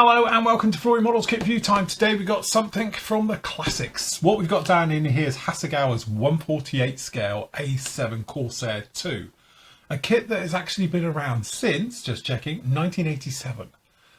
Hello and welcome to Flory Models Kit View Time. Today we've got something from the classics. What we've got down in here is Hasegawa's 1/48 scale A-7 Corsair 2. A kit that has actually been around since, just checking, 1987.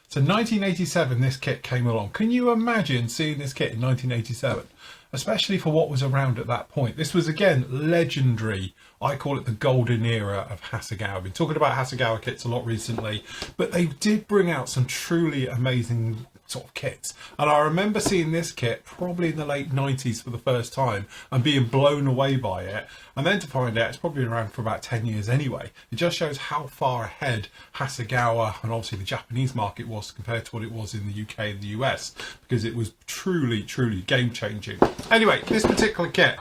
So 1987 this kit came along. Can you imagine seeing this kit in 1987? Especially for what was around at that point. This was again legendary. I call it the golden era of Hasegawa. I've been talking about Hasegawa kits a lot recently, but they did bring out some truly amazing sort of kits. And I remember seeing this kit probably in the late 90s for the first time and being blown away by it. And then to find out it's probably been around for about 10 years anyway. It just shows how far ahead Hasegawa and obviously the Japanese market was compared to what it was in the UK and the US, because it was truly game changing. Anyway, this particular kit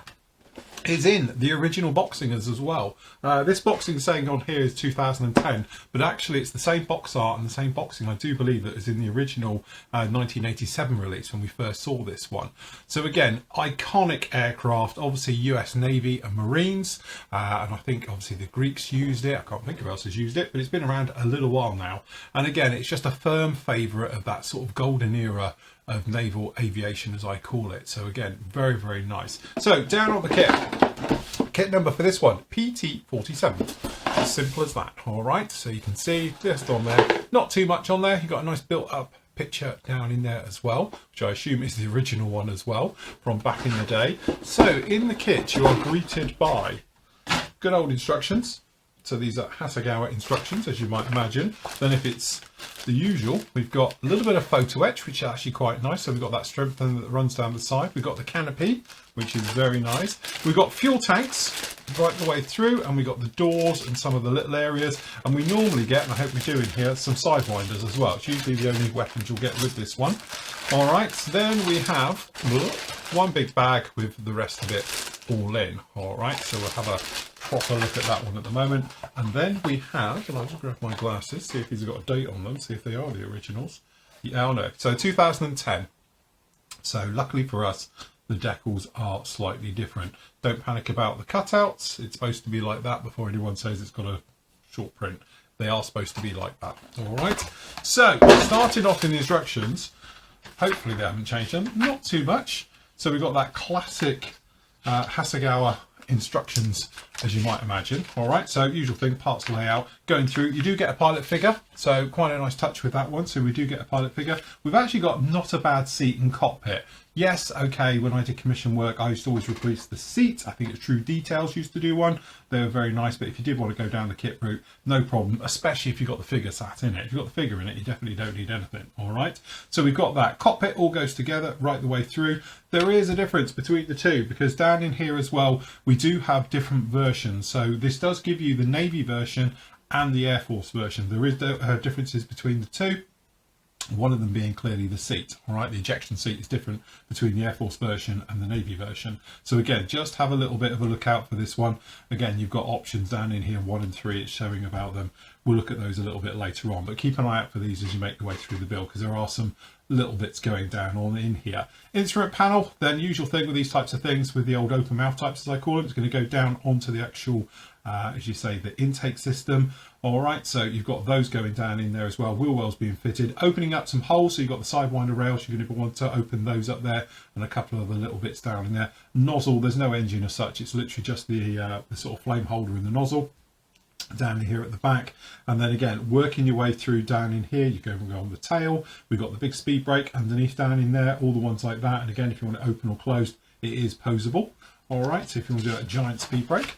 is in the original boxingers as well. This boxing saying on here is 2010, but actually it's the same box art and the same boxing, I do believe, that was in the original 1987 release when we first saw this one. So again, iconic aircraft, obviously US Navy and Marines, and I think obviously the Greeks used it. I can't think of who else has used it, but it's been around a little while now. And again, it's just a firm favourite of that sort of golden era of naval aviation, as I call it. So again, very nice. So down on the kit number for this one, PT47. As simple as that. All right, so you can see just on there, not too much on there. You've got a nice built up picture down in there as well, which I assume is the original one as well from back in the day. So in the kit you are greeted by good old instructions. So these are Hasegawa instructions, as you might imagine. Then if it's the usual, we've got a little bit of photo etch, which is actually quite nice. So we've got that strip that runs down the side. We've got the canopy, which is very nice. We've got fuel tanks right the way through, and we've got the doors and some of the little areas. And we normally get, and I hope we do in here, some sidewinders as well. It's usually the only weapons you'll get with this one. All right, so then we have one big bag with the rest of it all in. All right, so we'll have a proper look at that one at the moment. And then we have, and I'll just grab my glasses, see if he's got a date on them, see if they are the originals. Yeah, oh no, so 2010. So luckily for us, the decals are slightly different. Don't panic about the cutouts. It's supposed to be like that before anyone says it's got a short print. They are supposed to be like that. All right, so starting off in the instructions, hopefully they haven't changed them, not too much. So we've got that classic Hasegawa instructions, as you might imagine. All right, so usual thing, parts layout, going through. You do get a pilot figure, so quite a nice touch with that one. So we do get a pilot figure. We've actually got not a bad seat and cockpit. Yes, okay, when I did commission work, I used to always replace the seat. I think it's True Details used to do one. They were very nice, but if you did want to go down the kit route, no problem, especially if you've got the figure sat in it. If you've got the figure in it, you definitely don't need anything, all right? So we've got that. Cockpit all goes together right the way through. There is a difference between the two, because down in here as well, we do have different versions. So this does give you the Navy version and the Air Force version. There is differences between the two. One of them being clearly the seat. All right, the ejection seat is different between the Air Force version and the Navy version. So again, just have a little bit of a look out for this one. Again, you've got options down in here, 1 and 3, it's showing about them. We'll look at those a little bit later on, but keep an eye out for these as you make your way through the build, because there are some little bits going down on in here. Instrument panel, then usual thing with these types of things, with the old open mouth types as I call it, it's going to go down onto the actual as you say, the intake system. All right, so you've got those going down in there as well. Wheel wells being fitted, opening up some holes. So you've got the sidewinder rails. You're going to want to open those up there, and a couple of other little bits down in there. Nozzle, there's no engine as such. It's literally just the sort of flame holder in the nozzle down here at the back. And then again, working your way through down in here, you go on the tail. We've got the big speed brake underneath down in there, all the ones like that. And again, if you want it open or closed, it is posable. All right, so if you want to do a giant speed brake.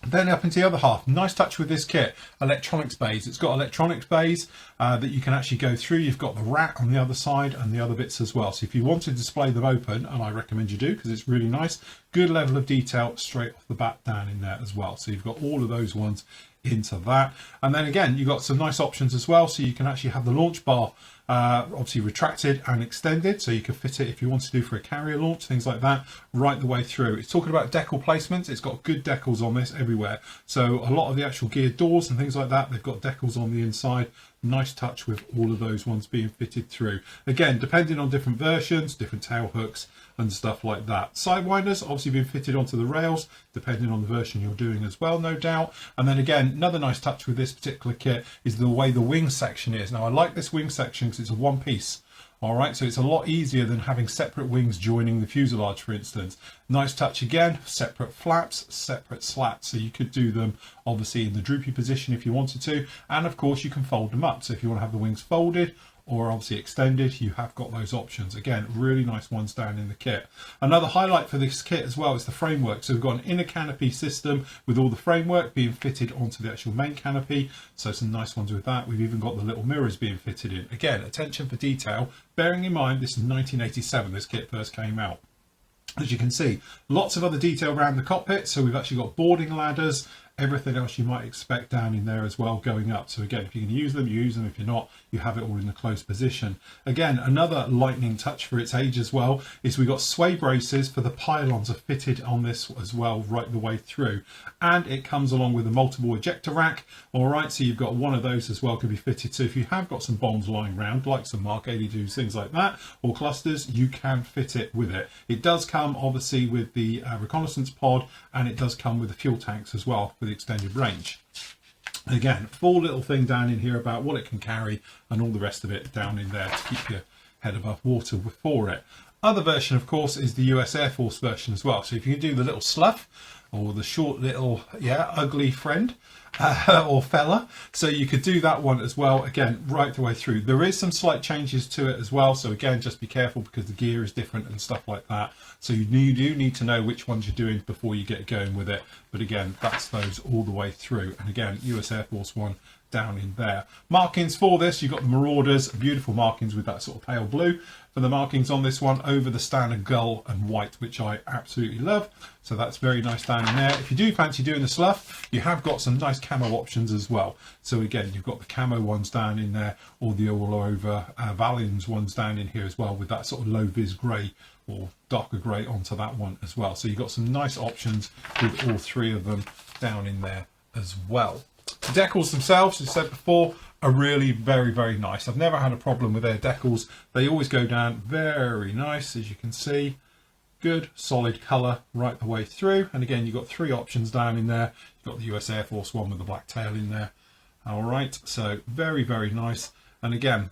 Then up into the other half, nice touch with this kit, electronics bays. It's got electronics bays that you can actually go through. You've got the rack on the other side and the other bits as well. So if you want to display them open, and I recommend you do because it's really nice, good level of detail straight off the bat down in there as well. So you've got all of those ones into that. And then again, you've got some nice options as well. So you can actually have the launch bar obviously retracted and extended, so you can fit it if you want to do for a carrier launch, things like that, right the way through. It's talking about decal placements. It's got good decals on this everywhere. So a lot of the actual geared doors and things like that, they've got decals on the inside. nice touch with all of those ones being fitted through. Again, depending on different versions, different tail hooks and stuff like that. Sidewinders obviously being fitted onto the rails, depending on the version you're doing as well, no doubt. And then again, another nice touch with this particular kit is the way the wing section is. Now I like this wing section because it's a one piece. All right, so it's a lot easier than having separate wings joining the fuselage, for instance. Nice touch again, separate flaps, separate slats. So you could do them obviously in the droopy position if you wanted to. And of course you can fold them up. So if you want to have the wings folded or obviously extended, you have got those options. Again, really nice ones down in the kit. Another highlight for this kit as well is the framework. So we've got an inner canopy system with all the framework being fitted onto the actual main canopy. So some nice ones with that. We've even got the little mirrors being fitted in. Again, attention for detail, bearing in mind this is 1987, this kit first came out. As you can see, lots of other detail around the cockpit. So we've actually got boarding ladders, everything else you might expect down in there as well going up. So again, if you can use them, you use them. If you're not, you have it all in the closed position. Again, another lightning touch for its age as well is we've got sway braces for the pylons are fitted on this as well right the way through. And it comes along with a multiple ejector rack. All right, so you've got one of those as well can be fitted. So if you have got some bombs lying around, like some Mark 82s, things like that, or clusters, you can fit it with it. It does come obviously with the reconnaissance pod, and it does come with the fuel tanks as well for the extended range. Again, full little thing down in here about what it can carry and all the rest of it down in there to keep your head above water for it. Other version, of course, is the US Air Force version as well. So if you can do the little slough or the short little, ugly friend or fella, so you could do that one as well, again, right the way through. There is some slight changes to it as well. So again, just be careful because the gear is different and stuff like that. So you do need to know which ones you're doing before you get going with it. But again, that's those all the way through. And again, US Air Force one down in there. Markings for this, you've got the Marauders, beautiful markings with that sort of pale blue for the markings on this one over the standard gull and white, which I absolutely love. So that's very nice down in there. If you do fancy doing the slough, you have got some nice camo options as well. So again, you've got the camo ones down in there, or the all over Valiums ones down in here as well, with that sort of low vis grey or darker grey onto that one as well. So you've got some nice options with all three of them down in there as well. The decals themselves, as I said before, are really very, very nice. I've never had a problem with their decals. They always go down very nice, as you can see. Good, solid colour right the way through. And again, you've got three options down in there. You've got the US Air Force one with the black tail in there. All right, so very, very nice. And again,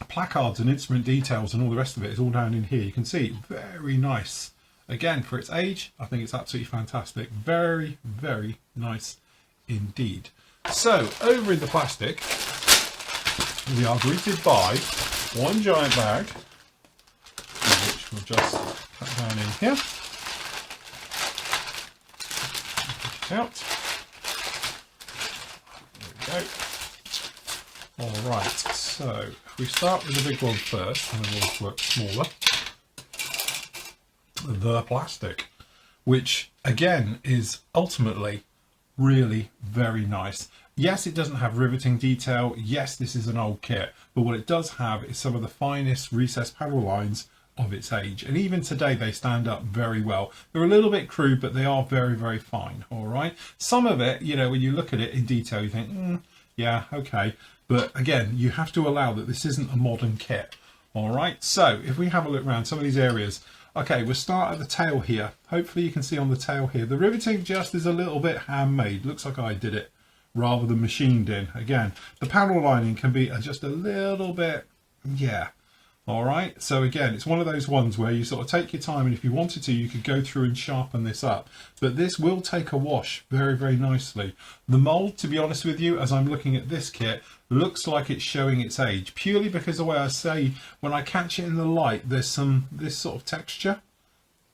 placards and instrument details and all the rest of it is all down in here. You can see, very nice. Again, for its age, I think it's absolutely fantastic. Very, very nice indeed. So over in the plastic, we are greeted by one giant bag, which we'll just cut down in here. Take it out. There we go. All right, so if we start with the big one first, and then we'll work smaller. The plastic, which again is ultimately really very nice. Yes, it doesn't have riveting detail. Yes, this is an old kit, but what it does have is some of the finest recessed panel lines of its age, and even today they stand up very well. They're a little bit crude, but they are very, very fine. All right, some of it, you know, when you look at it in detail, you think, yeah, okay, but again, you have to allow that this isn't a modern kit. All right, so if we have a look around some of these areas, okay, we'll start at the tail here. Hopefully you can see on the tail here, the riveting just is a little bit handmade. Looks like I did it rather than machined in. Again, the panel lining can be just a little bit, all right. So again, it's one of those ones where you sort of take your time, and if you wanted to, you could go through and sharpen this up. But this will take a wash very, very nicely. The mold, to be honest with you, as I'm looking at this kit, looks like it's showing its age, purely because the way I say, when I catch it in the light, there's this sort of texture.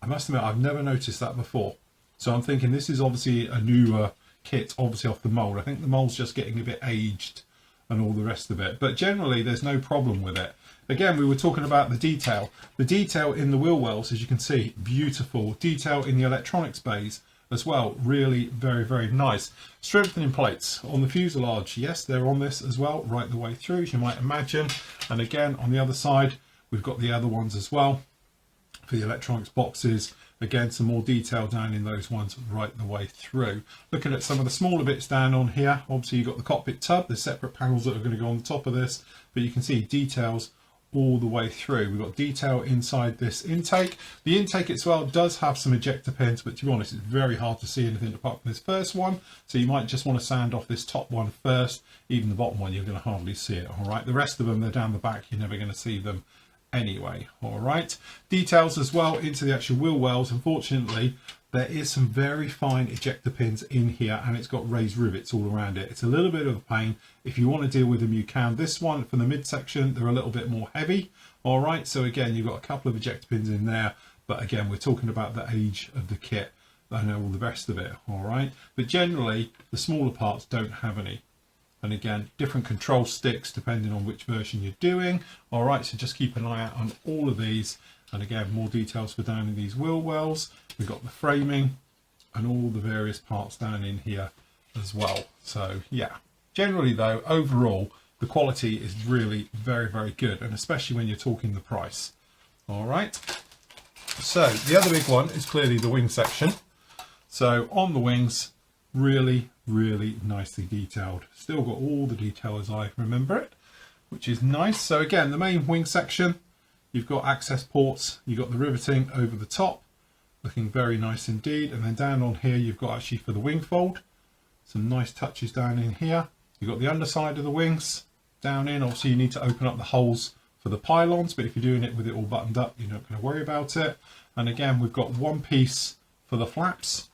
I must admit, I've never noticed that before. So I'm thinking this is obviously a newer kit, obviously off the mold. I think the mold's just getting a bit aged and all the rest of it. But generally, there's no problem with it. Again, we were talking about the detail. The detail in the wheel wells, as you can see, beautiful. Detail in the electronics bays as well, really very, very nice. Strengthening plates on the fuselage, yes, they're on this as well, right the way through, as you might imagine. And again, on the other side, we've got the other ones as well for the electronics boxes Again, some more detail down in those ones right the way through. Looking at some of the smaller bits down on here, obviously you've got the cockpit tub, there's separate panels that are going to go on the top of this, but you can see details all the way through. We've got detail inside this intake. The intake itself does have some ejector pins, but to be honest, it's very hard to see anything apart from this first one. So you might just want to sand off this top one first. Even the bottom one, you're going to hardly see it. All right, the rest of them, they're down the back. You're never going to see them anyway. All right, details as well into the actual wheel wells. Unfortunately, there is some very fine ejector pins in here, and it's got raised rivets all around it. It's a little bit of a pain. If you want to deal with them, you can. This one for the midsection, they're a little bit more heavy. All right, so again, you've got a couple of ejector pins in there, but again, we're talking about the age of the kit and all the rest of it. All right, but generally, the smaller parts don't have any. And again, different control sticks depending on which version you're doing. All right, so just keep an eye out on all of these. And again, more details for down in these wheel wells. We've got the framing and all the various parts down in here as well. So yeah, generally though, overall, the quality is really very, very good. And especially when you're talking the price. All right. So the other big one is clearly the wing section. So on the wings, really, really nicely detailed. Still got all the detail as I remember it, which is nice. So again, the main wing section, you've got access ports, you've got the riveting over the top, looking very nice indeed. And then down on here, you've got actually for the wing fold, some nice touches down in here. You've got the underside of the wings down in. Obviously, you need to open up the holes for the pylons, but if you're doing it with it all buttoned up, you're not going to worry about it. And again, we've got one piece for the flaps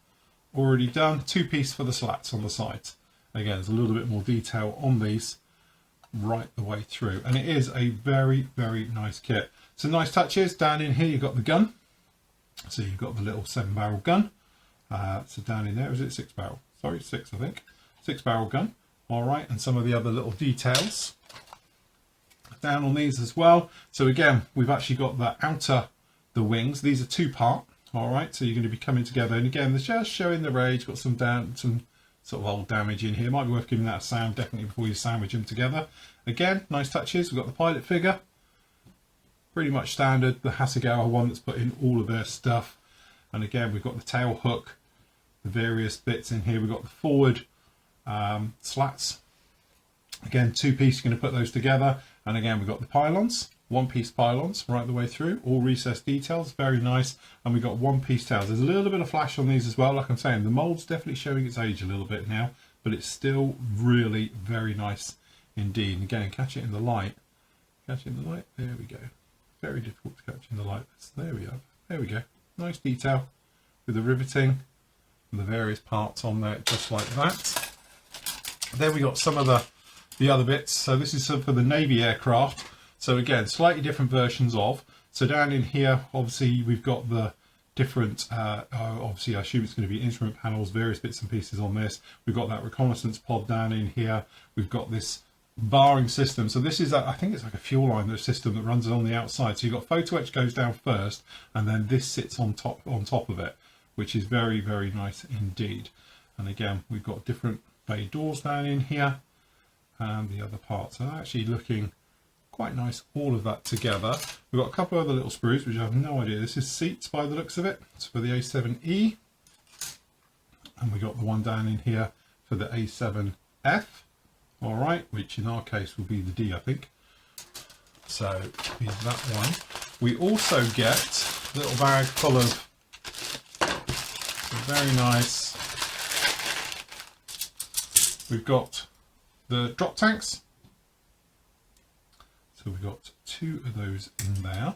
already done, two piece for the slats on the sides. Again, there's a little bit more detail on these right the way through, and it is a very, very nice kit. Some nice touches down in here. You've got the gun, so you've got the little 7-barrel gun. So down in there, is it 6-barrel? Sorry, 6, I think. 6-barrel gun. All right, and some of the other little details down on these as well. So again, we've actually got the wings. These are 2-part. All right, so you're going to be coming together, and again, they're just showing the rage. Got some sort of old damage in here. Might be worth giving that a sound definitely before you sandwich them together. Again, nice touches. We've got the pilot figure, pretty much standard. The Hasegawa one that's put in all of their stuff, and again, we've got the tail hook, the various bits in here. We've got the forward slats. Again, 2-piece. You're going to put those together, and again, we've got the pylons. 1-piece pylons right the way through, all recessed details, very nice. And we've got 1-piece tails. There's a little bit of flash on these as well. Like I'm saying, the mould's definitely showing its age a little bit now, but it's still really very nice indeed. And again, catch it in the light. Catch it in the light. There we go. Very difficult to catch in the light. There we are. There we go. Nice detail with the riveting and the various parts on there, just like that. Then we got some of the other bits. So this is for the Navy aircraft. So again, slightly different versions of. So down in here, obviously we've got the different, obviously I assume it's going to be instrument panels, various bits and pieces on this. We've got that reconnaissance pod down in here. We've got this barring system. So this is, I think it's like a fuel line system that runs on the outside. So you've got photo etch goes down first, and then this sits on top of it, which is very, very nice indeed. And again, we've got different bay doors down in here and the other parts are actually looking quite nice, all of that together. We've got a couple of other little sprues, which I have no idea. This is seats by the looks of it. It's for the A-7E. And we got the one down in here for the A-7F. All right, which in our case will be the D, I think. So is that one. We also get a little bag full of very nice. We've got the drop tanks. So we've got 2 of those in there.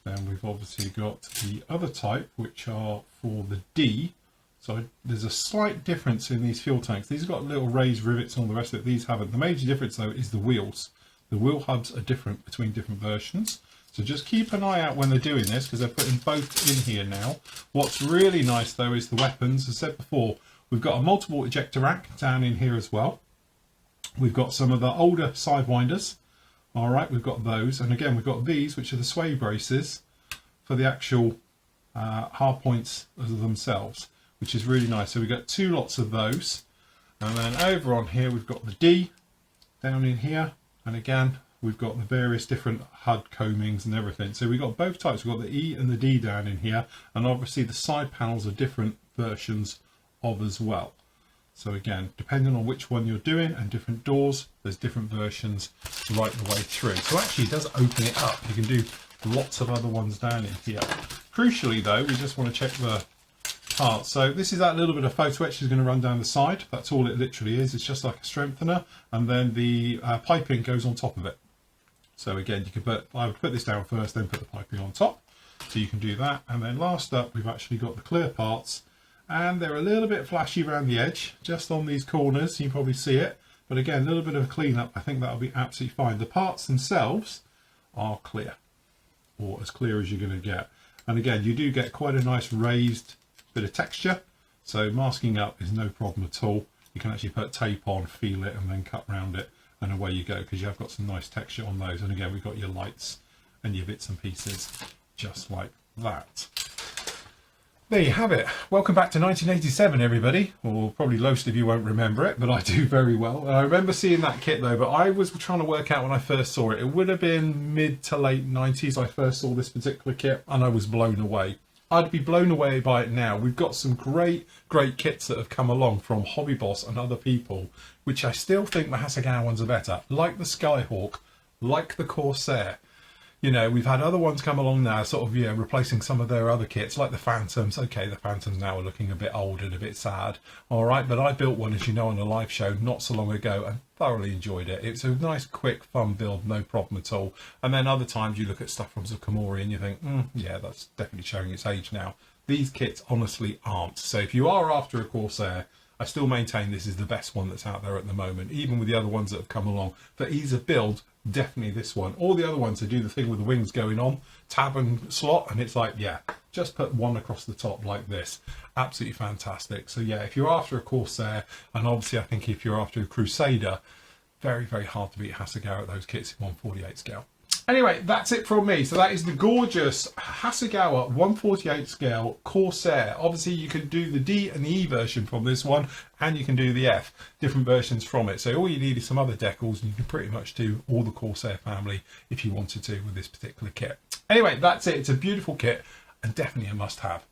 Then we've obviously got the other type, which are for the D. So there's a slight difference in these fuel tanks. These have got little raised rivets and all the rest of it. These haven't. The major difference though is the wheels. The wheel hubs are different between different versions. So just keep an eye out when they're doing this, because they're putting both in here now. What's really nice though is the weapons. As I said before, we've got a multiple ejector rack down in here as well. We've got some of the older sidewinders. All right, we've got those. And again, we've got these, which are the sway braces for the actual hard points themselves, which is really nice. So we've got 2 lots of those. And then over on here, we've got the D down in here. And again, we've got the various different HUD combings and everything. So we've got both types. We've got the E and the D down in here, and obviously the side panels are different versions of as well. So again, depending on which one you're doing and different doors, there's different versions right the way through. So actually it does open it up. You can do lots of other ones down in here. Crucially though, we just want to check the parts. So this is that little bit of photo etch is going to run down the side. That's all it literally is. It's just like a strengthener, and then the piping goes on top of it. So again, you can put, I would put this down first, then put the piping on top. So you can do that. And then last up, we've actually got the clear parts, and they're a little bit flashy around the edge, just on these corners. You can probably see it. But again, a little bit of a clean up. I think that'll be absolutely fine. The parts themselves are clear, or as clear as you're going to get. And again, you do get quite a nice raised bit of texture. So masking up is no problem at all. You can actually put tape on, feel it, and then cut around it, and away you go, because you have got some nice texture on those. And again, we've got your lights and your bits and pieces just like that. There you have it. Welcome back to 1987, everybody. Or probably most of you won't remember it, but I do very well. And I remember seeing that kit though, but I was trying to work out when I first saw it. It would have been mid to late 90s I first saw this particular kit, and I was blown away. I'd be blown away by it now. We've got some great kits that have come along from Hobby Boss and other people, which I still think the Hasegawa ones are better. Like the Skyhawk, like the Corsair. You know, we've had other ones come along now, sort of, replacing some of their other kits, like the Phantoms. Okay, the Phantoms now are looking a bit old and a bit sad. All right, but I built one, as you know, on a live show not so long ago and thoroughly enjoyed it. It's a nice, quick, fun build, no problem at all. And then other times you look at stuff from Zukamori and you think, yeah, that's definitely showing its age now. These kits honestly aren't. So if you are after a Corsair, I still maintain this is the best one that's out there at the moment, even with the other ones that have come along. For ease of build, definitely this one. All the other ones, they do the thing with the wings going on, tab and slot, and it's like, yeah, just put one across the top like this. Absolutely fantastic. So yeah, if you're after a Corsair, and obviously I think if you're after a Crusader, very, very hard to beat Hasegawa at those kits in 1/48 scale. Anyway, that's it from me. So that is the gorgeous Hasegawa 1/48 scale Corsair. Obviously, you can do the D and the E version from this one, and you can do the F, different versions from it. So all you need is some other decals, and you can pretty much do all the Corsair family if you wanted to with this particular kit. Anyway, that's it. It's a beautiful kit, and definitely a must-have.